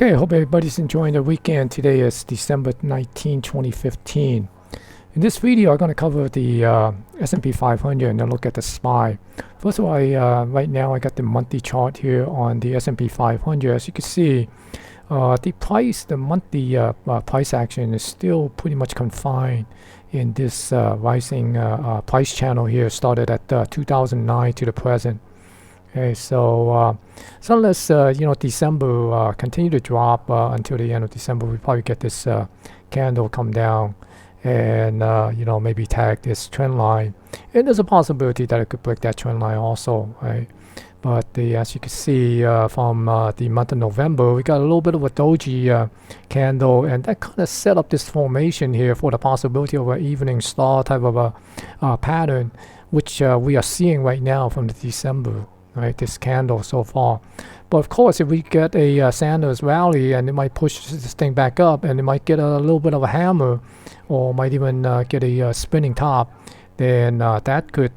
Okay, hope everybody's enjoying the weekend. Today is December 19, 2015. In this video, I'm going to cover the SP 500 and then look at the SPY. First of all, right now I got the monthly chart here on the SP 500. As you can see, the monthly price action is still pretty much confined in this rising price channel here, started at 2009 to the present. Okay, so unless December continue to drop until the end of December, we probably get this candle come down and maybe tag this trend line, and there's a possibility that it could break that trend line also, right? But as you can see from the month of November, we got a little bit of a doji candle, and that kind of set up this formation here for the possibility of an evening star type of a pattern, which we are seeing right now from the December. Right, this candle so far. But of course, if we get a Sanders rally, and it might push this thing back up, and it might get a little bit of a hammer, or might even get a spinning top, then that could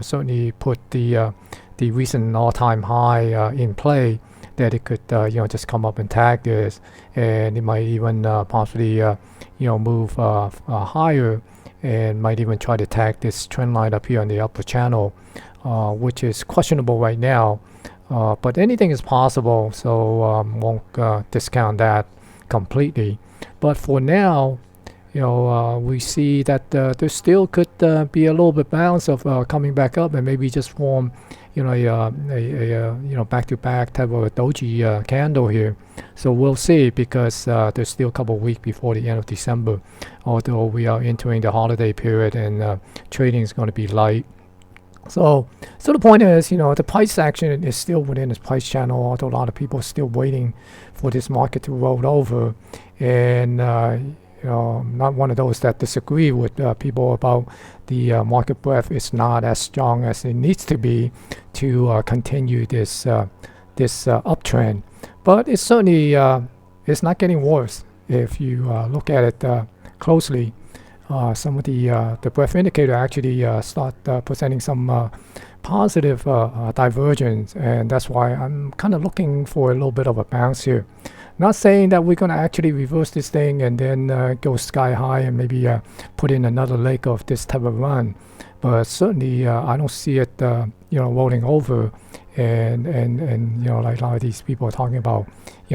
certainly put the recent all-time high in play. That it could just come up and tag this, and it might even possibly move higher, and might even try to tag this trend line up here on the upper channel. Which is questionable right now, but anything is possible, so won't discount that completely. But for now, we see that there still could be a little bit balance of coming back up and maybe just form a back-to-back type of a doji candle here. So we'll see, because there's still a couple of weeks before the end of December, although we are entering the holiday period and trading is going to be light. So the point is, the price action is still within this price channel, although a lot of people are still waiting for this market to roll over. And I'm not one of those that disagree with people about the market breadth is not as strong as it needs to be to continue this uptrend. But it's certainly it's not getting worse if you look at it closely. Some of the breadth indicator actually start presenting some positive divergence, and that's why I'm kind of looking for a little bit of a bounce here. Not saying that we're going to actually reverse this thing and then go sky high and maybe put in another leg of this type of run, but certainly I don't see it rolling over, and like a lot of these people are talking about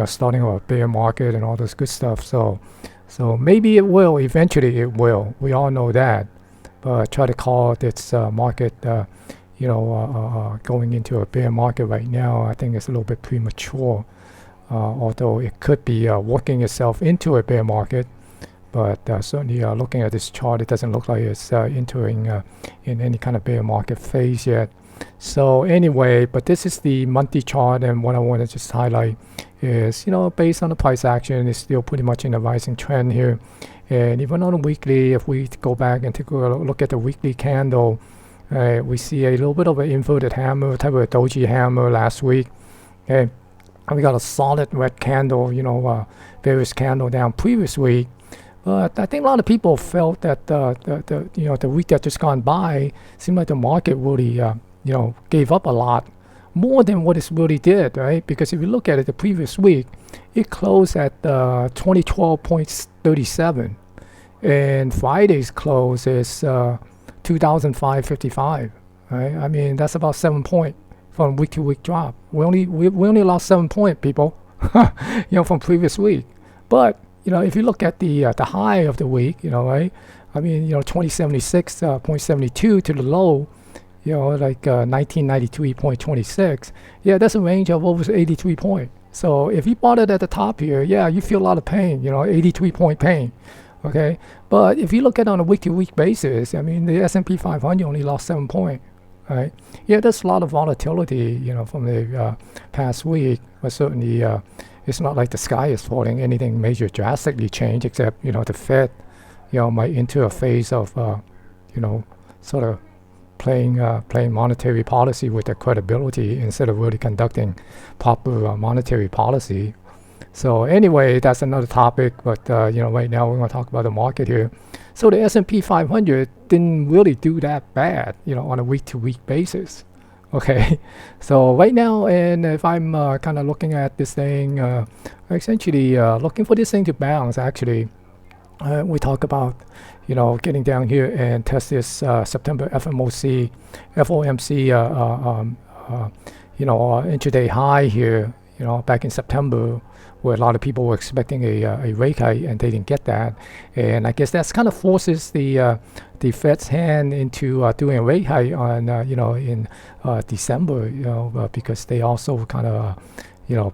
starting a bear market and all this good stuff. So maybe it will, eventually it will. We all know that. But try to call this market, going into a bear market right now, I think it's a little bit premature. Although it could be working itself into a bear market. But certainly looking at this chart, it doesn't look like it's entering in any kind of bear market phase yet. So anyway, but this is the monthly chart, and what I want to just highlight is, based on the price action, it's still pretty much in a rising trend here. And even on a weekly, if we go back and take a look at the weekly candle, we see a little bit of an inverted hammer, type of a doji hammer last week. Okay, and we got a solid red candle, various candle down previous week. But I think a lot of people felt that the week that just gone by seemed like the market really gave up a lot more than what it really did, right? Because if you look at it, the previous week, it closed at 2012.37, and Friday's close is 2005.55, right? I mean, that's about 7 point from week to week drop. We only lost 7 point, people, from previous week. But if you look at the high of the week, right? I mean, 2076.72 to the low. Like 1993.26. Yeah, that's a range of over 83 points. So if you bought it at the top here, yeah, you feel a lot of pain, 83 point pain. Okay, but if you look at it on a week-to-week basis, I mean, the S&P 500 only lost 7 points. Right? Yeah, there's a lot of volatility, from the past week, but certainly it's not like the sky is falling. Anything major drastically changed, except the Fed, might enter a phase of sort of playing monetary policy with their credibility instead of really conducting proper monetary policy. So anyway, that's another topic. But right now we're going to talk about the market here. So the S&P 500 didn't really do that bad, on a week-to-week basis. Okay, so right now, and if I'm kind of looking at this thing, essentially looking for this thing to bounce. Actually, we talk about, getting down here and test this September FOMC, intraday high here. Back in September, where a lot of people were expecting a rate hike, and they didn't get that. And I guess that's kind of forces the Fed's hand into doing a rate hike on, in December, because they also kind of,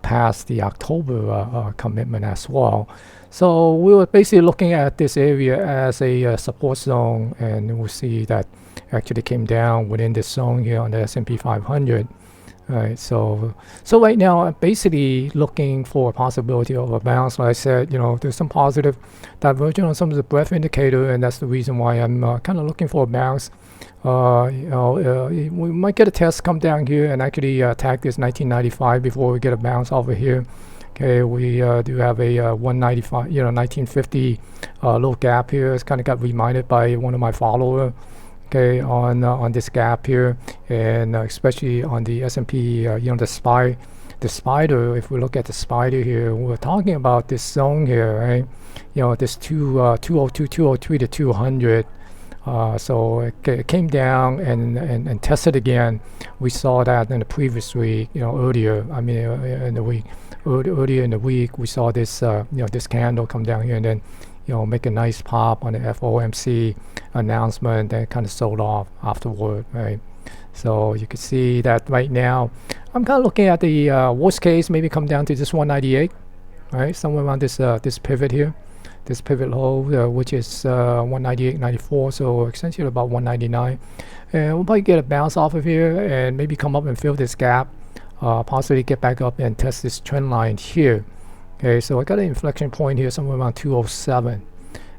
passed the October commitment as well. So we were basically looking at this area as a support zone, and we'll see that actually came down within this zone here on the S&P 500. All right, so right now I'm basically looking for a possibility of a bounce. Like I said, there's some positive divergence on some of the breadth indicator, and that's the reason why I'm kind of looking for a bounce. We might get a test come down here and actually tag this 1995 before we get a bounce over here. Okay, we do have a 195, 1950 little gap here. It's kind of got reminded by one of my followers. Okay, on this gap here, and especially on the S&P, the spider. If we look at the spider here, we're talking about this zone here, right? This 202, 203 to 200. So it came down and tested again. We saw that in the previous week, earlier. I mean, in the week, earlier in the week, we saw this, this candle come down here and then, make a nice pop on the FOMC announcement, and kind of sold off afterward, right? So you can see that right now, I'm kind of looking at the worst case, maybe come down to this 198, right? Somewhere around this this pivot here, this pivot low, which is 198.94, so essentially about 199. And we'll probably get a bounce off of here and maybe come up and fill this gap, possibly get back up and test this trend line here. Okay, so I got an inflection point here somewhere around 207.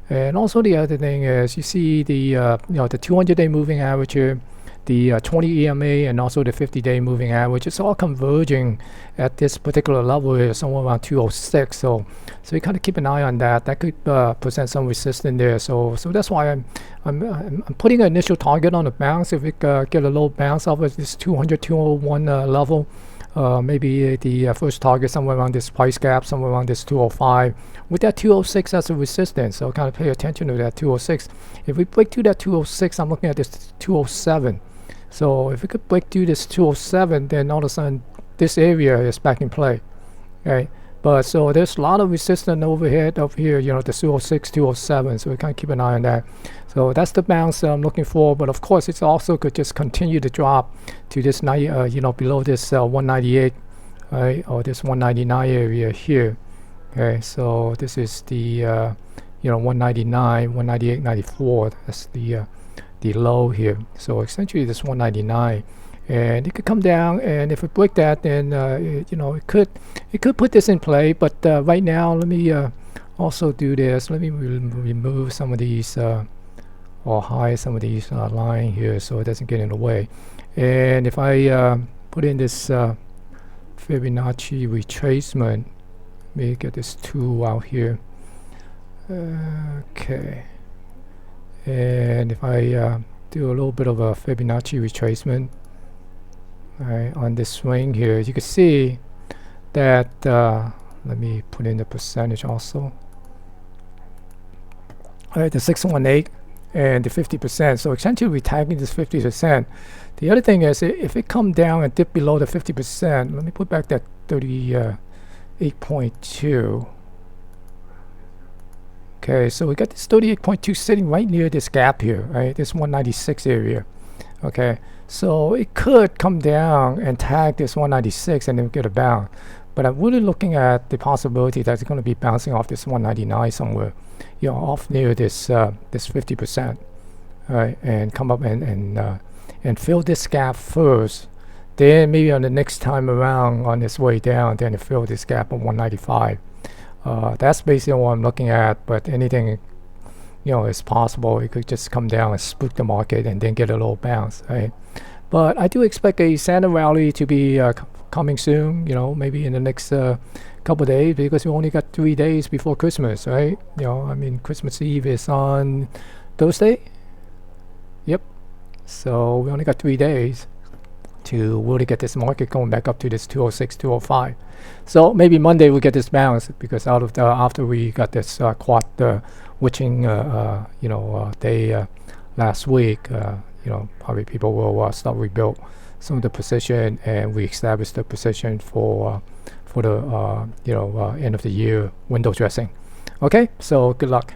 And also the other thing is, you see the the 200-day moving average here, the 20 EMA, and also the 50-day moving average. It's all converging at this particular level here, somewhere around 206. So you kind of keep an eye on that. That could present some resistance there. So that's why I'm putting an initial target on the bounce. If we get a low bounce off of this 200, 201 level. Maybe the first target somewhere around this price gap, somewhere around this 205, with that 206 as a resistance. So kind of pay attention to that 206. If we break through that 206, I'm looking at this 207. So if we could break through this 207, then all of a sudden this area is back in play. Okay, but so there's a lot of resistance overhead up here, the 206, 207. So we kind of keep an eye on that. So that's the bounce I'm looking for. But of course, it's also could just continue to drop to this below this 198, right, or this 199 area here. Okay, so this is the 199, 198.94. That's the low here. So essentially this 199. And it could come down, and if it break that, then it could put this in play. But right now, let me also do this. Let me remove some of these or hide some of these line here, so it doesn't get in the way. And if I put in this Fibonacci retracement, let me get this tool out here. Okay, and if I do a little bit of a Fibonacci retracement. Right, on this swing here, you can see that let me put in the percentage also. All right, the 618 and the 50%. So essentially we're tagging this 50%. The other thing is, if it come down and dip below the 50%, let me put back that 38.2. Okay, so we got this 38.2 sitting right near this gap here, right? This 196 area. Okay, so it could come down and tag this 196 and then get a bounce. But I'm really looking at the possibility that it's going to be bouncing off this 199 somewhere, off near this this 50%, right? And come up and fill this gap first. Then maybe on the next time around on its way down, then it fill this gap of 195. That's basically what I'm looking at. But anything, is possible. It could just come down and spook the market and then get a little bounce, right? But I do expect a Santa rally to be coming soon, maybe in the next couple of days, because we only got 3 days before Christmas, right? I mean, Christmas Eve is on Thursday. Yep. So we only got 3 days to really get this market going back up to this 206, 205. So maybe Monday we get this bounce, because out of the after we got this quad witching day last week, probably people will start rebuild some of the position, and we establish the position for the end of the year window dressing. Okay, so good luck.